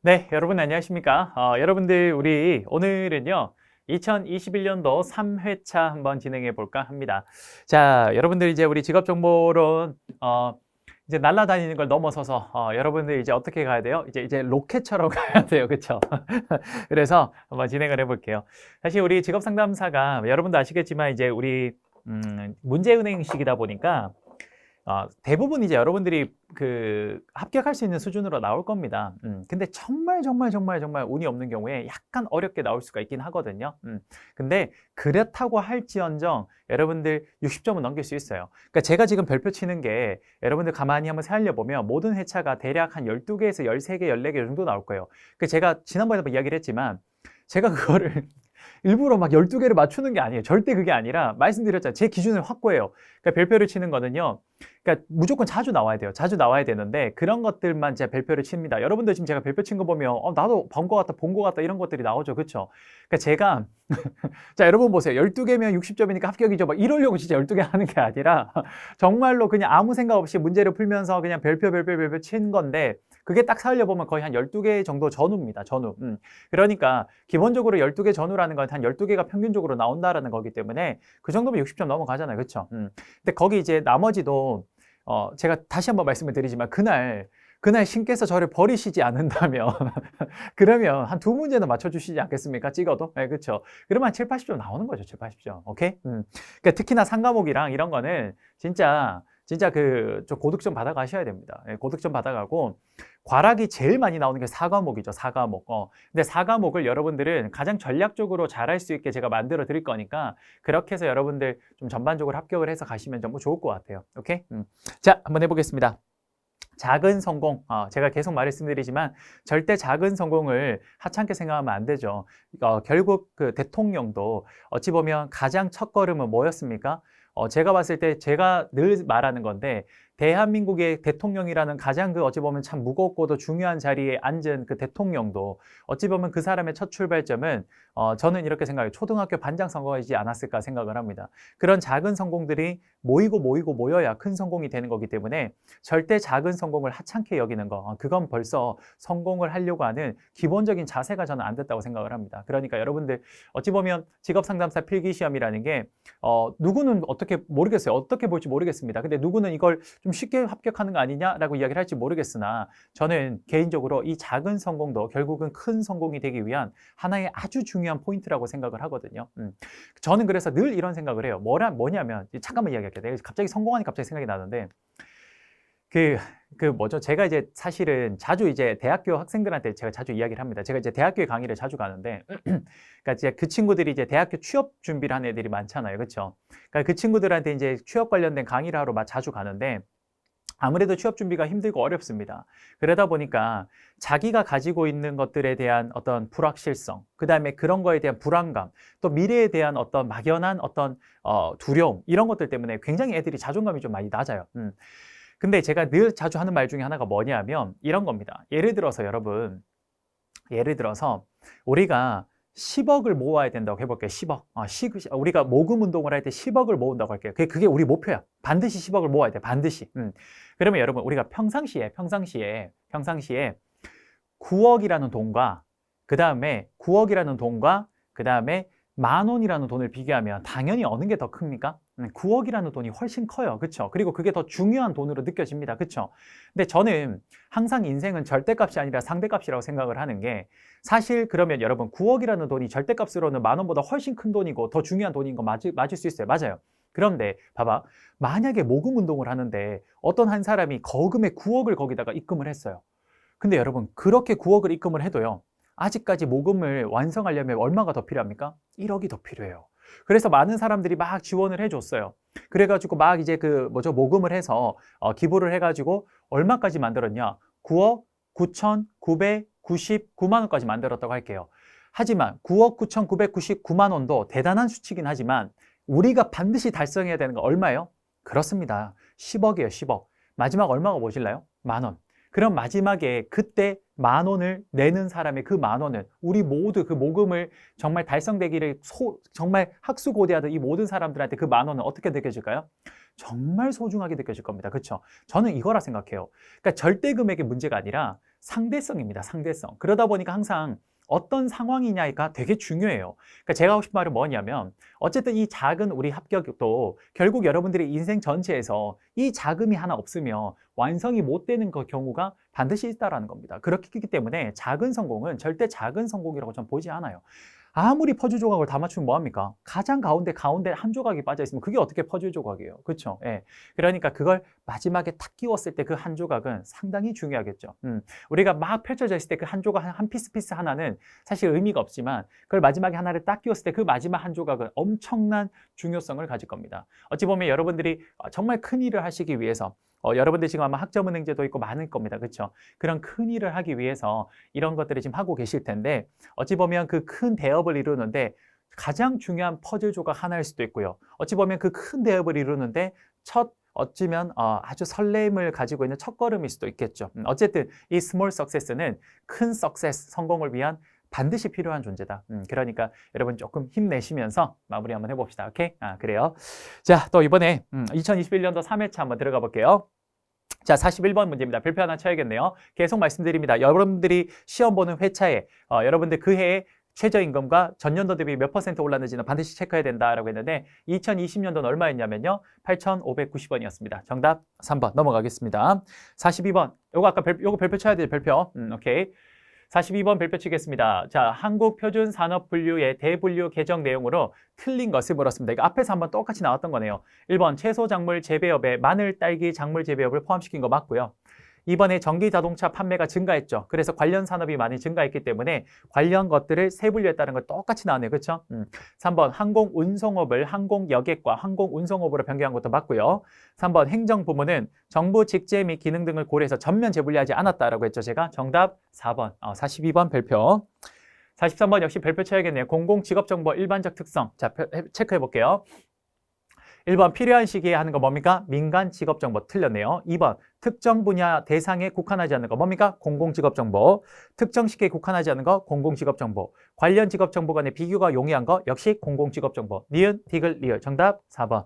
네, 여러분 안녕하십니까? 여러분들 우리 오늘은요. 2021년도 3회차 한번 진행해 볼까 합니다. 자, 여러분들 이제 우리 직업정보론 이제 날아다니는 걸 넘어서서 여러분들 이제 어떻게 가야 돼요? 이제 로켓처럼 가야 돼요. 그렇죠? 그래서 한번 진행을 해 볼게요. 사실 우리 직업상담사가 여러분도 아시겠지만 이제 우리 문제은행식이다 보니까 대부분 이제 여러분들이 합격할 수 있는 수준으로 나올 겁니다. 근데 정말 운이 없는 경우에 약간 어렵게 나올 수가 있긴 하거든요. 근데 그렇다고 할지언정 여러분들 60점은 넘길 수 있어요. 그러니까 제가 지금 별표 치는 게 여러분들 가만히 한번 살려보면 모든 회차가 대략 한 12개에서 13개, 14개 정도 나올 거예요. 제가 지난번에 한번 이야기를 했지만 제가 그거를 일부러 막 12개를 맞추는 게 아니에요. 절대 그게 아니라 말씀드렸잖아요. 제 기준을 확고해요. 그러니까 별표를 치는 거는요. 그러니까 무조건 자주 나와야 돼요. 자주 나와야 되는데 그런 것들만 제가 별표를 칩니다. 여러분들 지금 제가 별표 친 거 보면 나도 본 거 같다 이런 것들이 나오죠. 그렇죠? 그러니까 제가 자, 여러분 보세요. 12개면 60점이니까 합격이죠. 막 이러려고 진짜 12개 하는 게 아니라 정말로 그냥 아무 생각 없이 문제를 풀면서 그냥 별표 친 건데 그게 딱 살려보면 거의 한 12개 정도 전후입니다. 전후. 그러니까 기본적으로 12개 전후라는 건 한 12개가 평균적으로 나온다라는 거기 때문에 그 정도면 60점 넘어가잖아요. 그렇죠? 근데 거기 이제 나머지도 제가 다시 한번 말씀을 드리지만 그날 신께서 저를 버리시지 않는다면 그러면 한 두 문제는 맞춰주시지 않겠습니까? 찍어도? 네, 그렇죠. 그러면 한 7, 80점 나오는 거죠. 7, 80점. 오케이? 그러니까 특히나 상과목이랑 이런 거는 진짜 좀 고득점 받아가셔야 됩니다. 네, 고득점 받아가고 과락이 제일 많이 나오는 게 4과목이죠. 4과목. 근데 4과목을 여러분들은 가장 전략적으로 잘할 수 있게 제가 만들어 드릴 거니까 그렇게 해서 여러분들 좀 전반적으로 합격을 해서 가시면 정말 좋을 것 같아요. 오케이? 자, 한번 해보겠습니다. 작은 성공, 제가 계속 말씀드리지만 절대 작은 성공을 하찮게 생각하면 안 되죠. 결국 그 대통령도 어찌 보면 가장 첫 걸음은 뭐였습니까? 제가 봤을 때 제가 늘 말하는 건데 대한민국의 대통령이라는 가장 어찌 보면 참 무겁고도 중요한 자리에 앉은 그 대통령도 어찌 보면 그 사람의 첫 출발점은 저는 이렇게 생각해요. 초등학교 반장 선거이지 않았을까 생각을 합니다. 그런 작은 성공들이 모여야 큰 성공이 되는 거기 때문에 절대 작은 성공을 하찮게 여기는 거 그건 벌써 성공을 하려고 하는 기본적인 자세가 저는 안 됐다고 생각을 합니다. 그러니까 여러분들 어찌 보면 직업상담사 필기시험이라는 게 누구는 어떻게 모르겠어요. 어떻게 볼지 모르겠습니다. 근데 누구는 이걸 좀 쉽게 합격하는 거 아니냐라고 이야기를 할지 모르겠으나 저는 개인적으로 이 작은 성공도 결국은 큰 성공이 되기 위한 하나의 아주 중요한 포인트라고 생각을 하거든요. 저는 그래서 늘 이런 생각을 해요. 뭐냐면 잠깐만 이야기할게요. 내가 갑자기 성공하니까 갑자기 생각이 나는데 뭐죠? 제가 이제 사실은 자주 이제 대학교 학생들한테 제가 자주 이야기를 합니다. 제가 이제 대학교에 강의를 자주 가는데, 그러니까 이제 그 친구들이 이제 대학교 취업 준비를 하는 애들이 많잖아요. 그렇죠? 그러니까 그 친구들한테 이제 취업 관련된 강의를 하러 자주 가는데, 아무래도 취업 준비가 힘들고 어렵습니다. 그러다 보니까 자기가 가지고 있는 것들에 대한 어떤 불확실성, 그 다음에 그런 거에 대한 불안감, 또 미래에 대한 어떤 막연한 어떤 두려움, 이런 것들 때문에 굉장히 애들이 자존감이 좀 많이 낮아요. 근데 제가 늘 자주 하는 말 중에 하나가 뭐냐면 이런 겁니다. 예를 들어서 여러분, 우리가 10억을 모아야 된다고 해볼게요. 10억. 우리가 모금 운동을 할 때 10억을 모은다고 할게요. 그게 우리 목표야. 반드시 10억을 모아야 돼. 반드시. 그러면 여러분, 우리가 평상시에 9억이라는 돈과 그 다음에 10,000원이라는 돈을 비교하면 당연히 어느 게 더 큽니까? 9억이라는 돈이 훨씬 커요. 그렇죠? 그리고 그게 더 중요한 돈으로 느껴집니다. 그렇죠? 근데 저는 항상 인생은 절대값이 아니라 상대값이라고 생각을 하는 게 사실 그러면 여러분 9억이라는 돈이 절대값으로는 10,000원보다 훨씬 큰 돈이고 더 중요한 돈인 거 맞을 수 있어요. 맞아요. 그런데 봐봐. 만약에 모금 운동을 하는데 어떤 한 사람이 거금의 9억을 거기다가 입금을 했어요. 근데 여러분 그렇게 9억을 입금을 해도요. 아직까지 모금을 완성하려면 얼마가 더 필요합니까? 1억이 더 필요해요. 그래서 많은 사람들이 막 지원을 해줬어요. 그래가지고 막 이제 모금을 해서 기부를 해가지고 얼마까지 만들었냐? 9억 9,999만 원까지 만들었다고 할게요. 하지만 9억 9,999만 원도 대단한 수치긴 하지만 우리가 반드시 달성해야 되는 건 얼마예요? 그렇습니다. 10억이에요, 10억. 마지막 얼마가 뭐실래요? 10,000원. 그럼 마지막에 그때 10,000원을 내는 사람의 그 10,000원은 우리 모두 그 모금을 정말 달성되기를 정말 학수고대하던 이 모든 사람들한테 그 10,000원은 어떻게 느껴질까요? 정말 소중하게 느껴질 겁니다. 그렇죠? 저는 이거라 생각해요. 그러니까 절대 금액의 문제가 아니라 상대성입니다. 상대성. 그러다 보니까 항상 어떤 상황이냐가 되게 중요해요. 그러니까 제가 하고 싶은 말은 뭐냐면 어쨌든 이 작은 우리 합격도 결국 여러분들의 인생 전체에서 이 자금이 하나 없으면 완성이 못 되는 그 경우가 반드시 있다라는 겁니다. 그렇기 때문에 작은 성공은 절대 작은 성공이라고 저는 보지 않아요. 아무리 퍼즐 조각을 다 맞추면 뭐합니까? 가장 가운데 한 조각이 빠져 있으면 그게 어떻게 퍼즐 조각이에요? 그렇죠? 예. 그러니까 그걸 마지막에 탁 끼웠을 때 그 한 조각은 상당히 중요하겠죠. 우리가 막 펼쳐져 있을 때 그 한 조각, 한 피스 하나는 사실 의미가 없지만 그걸 마지막에 하나를 딱 끼웠을 때 그 마지막 한 조각은 엄청난 중요성을 가질 겁니다. 어찌 보면 여러분들이 정말 큰 일을 하시기 위해서 여러분들 지금 아마 학점은행제도 있고 많을 겁니다. 그렇죠? 그런 큰 일을 하기 위해서 이런 것들을 지금 하고 계실 텐데 어찌 보면 그 큰 대업을 이루는데 가장 중요한 퍼즐 조각 하나일 수도 있고요. 어찌 보면 그 큰 대업을 이루는데 어찌면 아주 설렘을 가지고 있는 첫걸음일 수도 있겠죠. 어쨌든 이 스몰 석세스는 큰 석세스, 성공을 위한 반드시 필요한 존재다. 그러니까 여러분 조금 힘내시면서 마무리 한번 해봅시다. 오케이? 그래요. 자, 또 이번에 2021년도 3회차 한번 들어가 볼게요. 자, 41번 문제입니다. 별표 하나 쳐야겠네요. 계속 말씀드립니다. 여러분들이 시험 보는 회차에 여러분들 그 해에 최저임금과 전년도 대비 몇 % 올랐는지는 반드시 체크해야 된다라고 했는데 2020년도는 얼마였냐면요. 8,590원이었습니다. 정답 3번 넘어가겠습니다. 42번. 요거 아까 요거 별표 쳐야 돼요. 별표. 오케이. 42번 별표 치겠습니다. 자, 한국표준산업분류의 대분류 개정 내용으로 틀린 것을 물었습니다. 이거 앞에서 한번 똑같이 나왔던 거네요. 1번 채소작물 재배업에 마늘, 딸기, 작물 재배업을 포함시킨 거 맞고요. 2번에 전기자동차 판매가 증가했죠. 그래서 관련 산업이 많이 증가했기 때문에 관련 것들을 세분류했다는 거 똑같이 나왔네요. 그렇죠? 3번 항공운송업을 항공여객과 항공운송업으로 변경한 것도 맞고요. 3번 행정부문은 정부 직제 및 기능 등을 고려해서 전면 재분리하지 않았다라고 했죠. 제가 정답 4번, 42번 별표. 43번 역시 별표 쳐야겠네요. 공공직업정보 일반적 특성. 자, 체크해 볼게요. 1번 필요한 시기에 하는 거 뭡니까? 민간 직업정보 틀렸네요. 2번 특정 분야 대상에 국한하지 않는 거 뭡니까? 공공직업정보. 특정 시기에 국한하지 않는 거 공공직업정보. 관련 직업정보 간의 비교가 용이한 거 역시 공공직업정보. 니은, 디귿, 리을. 정답 4번.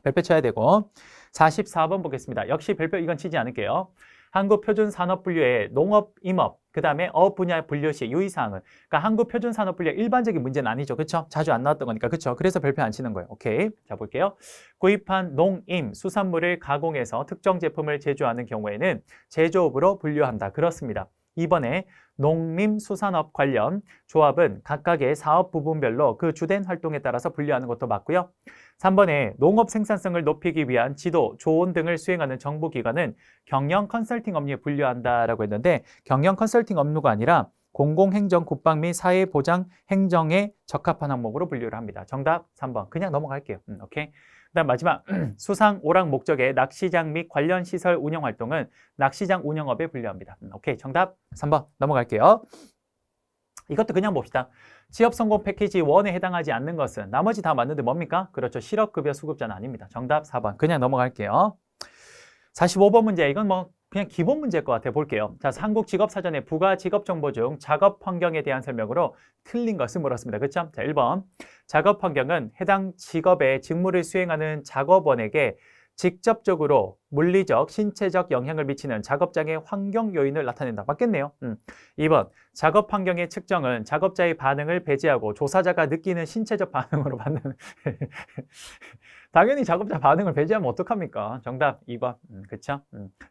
별표 쳐야 되고 44번 보겠습니다. 역시 별표 이건 치지 않을게요. 한국표준산업분류의 농업, 임업, 그 다음에 어업 분야 분류 시 유의사항은 그러니까 한국표준산업분류의 일반적인 문제는 아니죠. 그렇죠? 자주 안 나왔던 거니까. 그렇죠? 그래서 별표 안 치는 거예요. 오케이. 자, 볼게요. 구입한 농임, 수산물을 가공해서 특정 제품을 제조하는 경우에는 제조업으로 분류한다. 그렇습니다. 이번에 농림수산업 관련 조합은 각각의 사업 부분별로 그 주된 활동에 따라서 분류하는 것도 맞고요. 3번에 농업 생산성을 높이기 위한 지도, 조언 등을 수행하는 정부기관은 경영 컨설팅 업무에 분류한다라고 했는데 경영 컨설팅 업무가 아니라 공공행정, 국방 및 사회보장 행정에 적합한 항목으로 분류를 합니다. 정답 3번. 그냥 넘어갈게요. 오케이. 그다음 마지막 수상, 오락 목적의 낚시장 및 관련 시설 운영 활동은 낚시장 운영업에 분류합니다. 오케이. 정답 3번 넘어갈게요. 이것도 그냥 봅시다. 취업성공 패키지 1에 해당하지 않는 것은 나머지 다 맞는데 뭡니까? 그렇죠. 실업급여 수급자는 아닙니다. 정답 4번. 그냥 넘어갈게요. 45번 문제. 이건 뭐 그냥 기본 문제일 것 같아요. 볼게요. 자, 한국직업사전의 부가 직업정보 중 작업 환경에 대한 설명으로 틀린 것을 물었습니다. 그렇죠? 자, 1번. 작업 환경은 해당 직업의 직무를 수행하는 작업원에게 직접적으로 물리적, 신체적 영향을 미치는 작업장의 환경 요인을 나타낸다. 맞겠네요. 2번. 작업 환경의 측정은 작업자의 반응을 배제하고 조사자가 느끼는 신체적 반응으로 받는 당연히 작업자 반응을 배제하면 어떡합니까? 정답 2번. 그렇죠?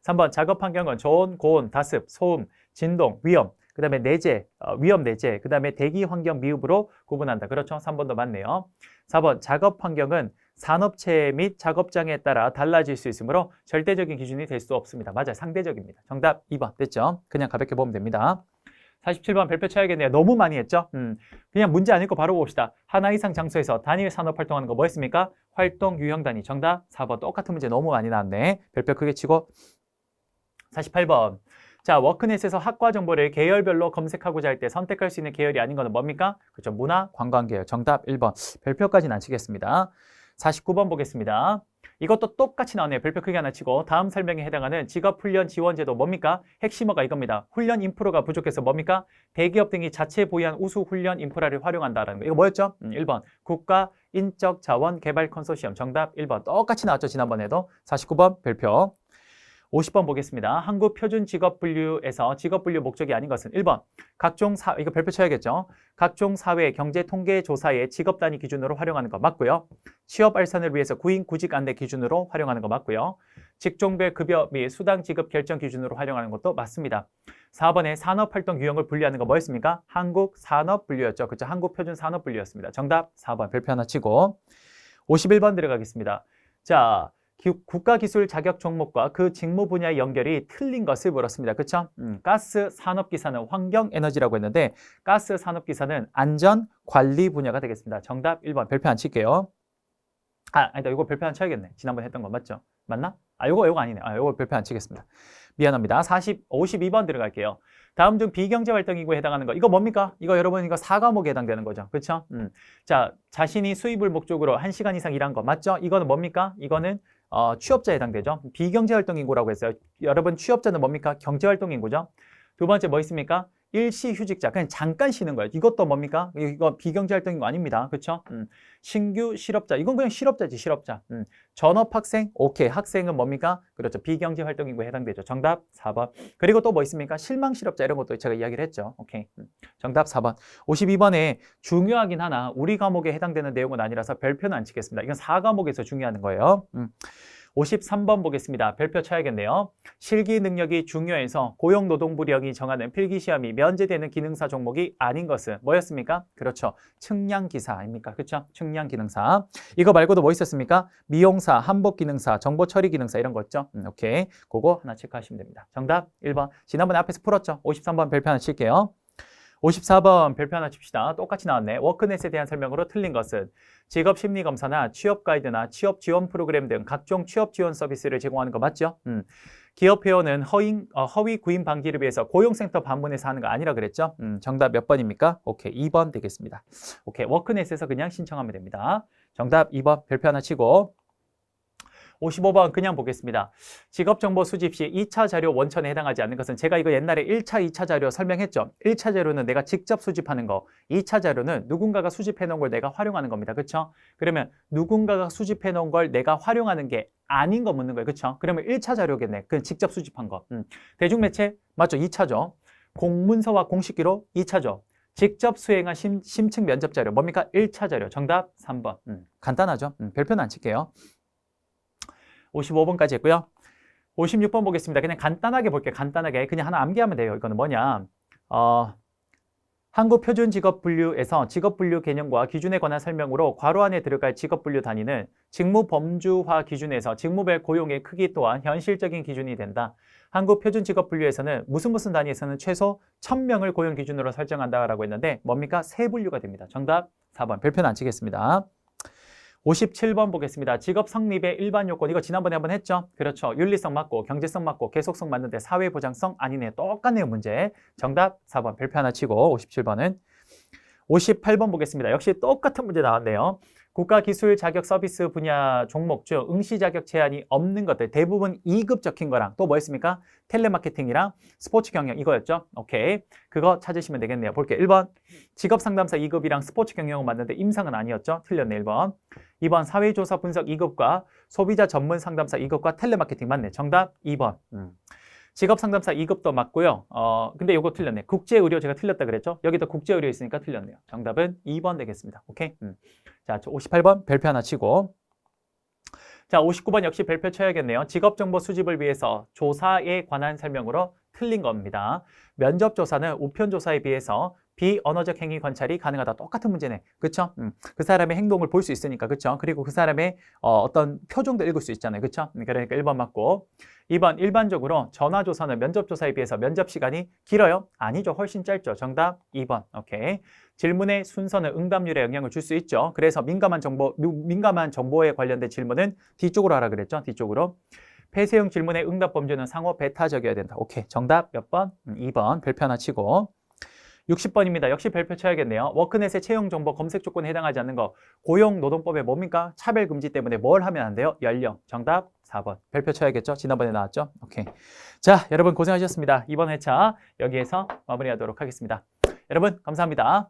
3번. 작업 환경은 저온, 고온, 다습, 소음, 진동, 위험, 그 다음에 내재, 위험 내재, 그 다음에 대기 환경 미흡으로 구분한다. 그렇죠? 3번도 맞네요. 4번. 작업 환경은 산업체 및 작업장에 따라 달라질 수 있으므로 절대적인 기준이 될 수 없습니다. 맞아요. 상대적입니다. 정답 2번. 됐죠? 그냥 가볍게 보면 됩니다. 47번 별표 쳐야겠네요. 너무 많이 했죠? 그냥 문제 안 읽고 바로 봅시다. 하나 이상 장소에서 단일 산업 활동하는 거 뭐였습니까? 활동 유형 단위. 정답 4번. 똑같은 문제 너무 많이 나왔네. 별표 크게 치고 48번. 자, 워크넷에서 학과 정보를 계열별로 검색하고자 할 때 선택할 수 있는 계열이 아닌 거는 뭡니까? 그렇죠. 문화, 관광 계열. 정답 1번. 별표까지는 안 치겠습니다. 49번 보겠습니다. 이것도 똑같이 나오네요. 별표 크게 하나 치고 다음 설명에 해당하는 직업훈련 지원제도 뭡니까? 핵심어가 이겁니다. 훈련 인프라가 부족해서 뭡니까? 대기업 등이 자체 보유한 우수 훈련 인프라를 활용한다라는 거. 이거 뭐였죠? 1번 국가 인적 자원 개발 컨소시엄. 정답 1번. 똑같이 나왔죠. 지난번에도. 49번 별표. 50번 보겠습니다. 한국 표준 직업 분류에서 직업 분류 목적이 아닌 것은 1번 이거 별표 쳐야겠죠. 각종 사회 경제 통계 조사의 직업 단위 기준으로 활용하는 거 맞고요. 취업 알선을 위해서 구인 구직 안내 기준으로 활용하는 거 맞고요. 직종별 급여 및 수당 지급 결정 기준으로 활용하는 것도 맞습니다. 4번에 산업활동 유형을 분류하는 거 뭐였습니까? 한국 산업 분류였죠. 그렇죠? 한국 표준 산업 분류였습니다. 정답 4번 별표 하나 치고 51번 들어가겠습니다. 자, 국가기술 자격 종목과 그 직무 분야의 연결이 틀린 것을 물었습니다. 그렇죠? 가스 산업기사는 환경에너지라고 했는데 가스 산업기사는 안전관리 분야가 되겠습니다. 정답 1번 별표 안 칠게요. 아니다. 이거 별표 안 쳐야겠네. 지난번에 했던 거 맞죠? 맞나? 요거 아니네. 요거 별표 안 치겠습니다. 미안합니다. 52번 들어갈게요. 다음 중 비경제활동이고 해당하는 거. 이거 뭡니까? 이거 여러분 이거 4과목에 해당되는 거죠. 그렇죠? 자, 자신이 수입을 목적으로 1시간 이상 일한 거 맞죠? 이거는 뭡니까? 이거는 취업자에 해당되죠. 비경제활동인구라고 했어요. 여러분 취업자는 뭡니까? 경제활동인구죠. 두 번째 뭐 있습니까? 일시휴직자, 그냥 잠깐 쉬는 거예요. 이것도 뭡니까? 이거 비경제활동인구 아닙니다. 그렇죠? 신규 실업자, 이건 그냥 실업자지, 실업자. 전업학생, 오케이. 학생은 뭡니까? 그렇죠. 비경제활동인구에 해당되죠. 정답 4번. 그리고 또 뭐 있습니까? 실망실업자 이런 것도 제가 이야기를 했죠. 오케이. 정답 4번. 52번에 중요하긴 하나 우리 과목에 해당되는 내용은 아니라서 별표는 안 치겠습니다. 이건 4과목에서 중요한 거예요. 53번 보겠습니다. 별표 쳐야겠네요. 실기 능력이 중요해서 고용노동부령이 정하는 필기시험이 면제되는 기능사 종목이 아닌 것은 뭐였습니까? 그렇죠. 측량기사 아닙니까? 그렇죠? 측량기능사. 이거 말고도 뭐 있었습니까? 미용사, 한복기능사, 정보처리기능사 이런 거 있죠? 오케이. 그거 하나 체크하시면 됩니다. 정답 1번. 지난번에 앞에서 풀었죠? 53번 별표 하나 칠게요. 54번 별표 하나 칩시다. 똑같이 나왔네. 워크넷에 대한 설명으로 틀린 것은 직업 심리 검사나 취업 가이드나 취업 지원 프로그램 등 각종 취업 지원 서비스를 제공하는 거 맞죠? 기업 회원은 허위 구인 방지를 위해서 고용센터 방문해서 하는 거 아니라 그랬죠? 정답 몇 번입니까? 오케이, 2번 되겠습니다. 오케이, 워크넷에서 그냥 신청하면 됩니다. 정답 2번 별표 하나 치고 55번 그냥 보겠습니다. 직업정보 수집 시 2차 자료 원천에 해당하지 않는 것은 제가 이거 옛날에 1차, 2차 자료 설명했죠. 1차 자료는 내가 직접 수집하는 거, 2차 자료는 누군가가 수집해 놓은 걸 내가 활용하는 겁니다. 그렇죠? 그러면 누군가가 수집해 놓은 걸 내가 활용하는 게 아닌 거 묻는 거예요. 그렇죠? 그러면 1차 자료겠네. 그건 직접 수집한 거. 대중매체 맞죠? 2차죠. 공문서와 공식기록 2차죠. 직접 수행한 심층 면접 자료 뭡니까? 1차 자료. 정답 3번. 간단하죠? 별표는 안 칠게요. 55번까지 했고요. 56번 보겠습니다. 그냥 간단하게 볼게요. 간단하게. 그냥 하나 암기하면 돼요. 이거는 뭐냐. 한국 표준 직업 분류에서 직업 분류 개념과 기준에 관한 설명으로 괄호 안에 들어갈 직업 분류 단위는 직무 범주화 기준에서 직무별 고용의 크기 또한 현실적인 기준이 된다. 한국 표준 직업 분류에서는 무슨 단위에서는 최소 1000명을 고용 기준으로 설정한다라고 했는데 뭡니까? 세 분류가 됩니다. 정답 4번. 별표는 안 치겠습니다. 57번 보겠습니다. 직업 성립의 일반 요건. 이거 지난번에 한번 했죠? 그렇죠. 윤리성 맞고 경제성 맞고 계속성 맞는데 사회보장성 아니네요. 똑같네요. 문제. 정답 4번. 별표 하나 치고 57번은 58번 보겠습니다. 역시 똑같은 문제 나왔네요. 국가기술 자격 서비스 분야 종목 중 응시 자격 제한이 없는 것들 대부분 2급 적힌 거랑 또 뭐 있습니까? 텔레마케팅이랑 스포츠 경영 이거였죠? 오케이. 그거 찾으시면 되겠네요. 볼게요. 1번 직업 상담사 2급이랑 스포츠 경영은 맞는데 임상은 아니었죠? 틀렸네. 1번. 2번 사회조사 분석 2급과 소비자 전문 상담사 2급과 텔레마케팅 맞네. 정답 2번. 직업 상담사 2급도 맞고요. 근데 이거 틀렸네. 국제의료 제가 틀렸다 그랬죠? 여기도 국제의료 있으니까 틀렸네요. 정답은 2번 되겠습니다. 오케이. 자, 58번 별표 하나 치고. 자, 59번 역시 별표 쳐야겠네요. 직업정보 수집을 위해서 조사에 관한 설명으로 틀린 겁니다. 면접조사는 우편조사에 비해서 비언어적 행위 관찰이 가능하다. 똑같은 문제네. 그렇죠? 그 사람의 행동을 볼 수 있으니까. 그렇죠? 그리고 그 사람의 어떤 표정도 읽을 수 있잖아요. 그렇죠? 그러니까 1번 맞고. 2번 일반적으로 전화조사는 면접조사에 비해서 면접시간이 길어요? 아니죠. 훨씬 짧죠. 정답 2번. 오케이. 질문의 순서는 응답률에 영향을 줄 수 있죠. 그래서 민감한 정보에 관련된 질문은 뒤쪽으로 하라 그랬죠. 뒤쪽으로. 폐쇄형 질문의 응답 범주는 상호 배타적이어야 된다. 오케이. 정답 몇 번? 2번. 별표 하나 치고. 60번입니다. 역시 별표 쳐야겠네요. 워크넷의 채용 정보 검색 조건에 해당하지 않는 거. 고용노동법에 뭡니까? 차별금지 때문에 뭘 하면 안 돼요? 연령. 정답 4번. 별표 쳐야겠죠? 지난번에 나왔죠? 오케이. 자, 여러분 고생하셨습니다. 이번 회차 여기에서 마무리하도록 하겠습니다. 여러분 감사합니다.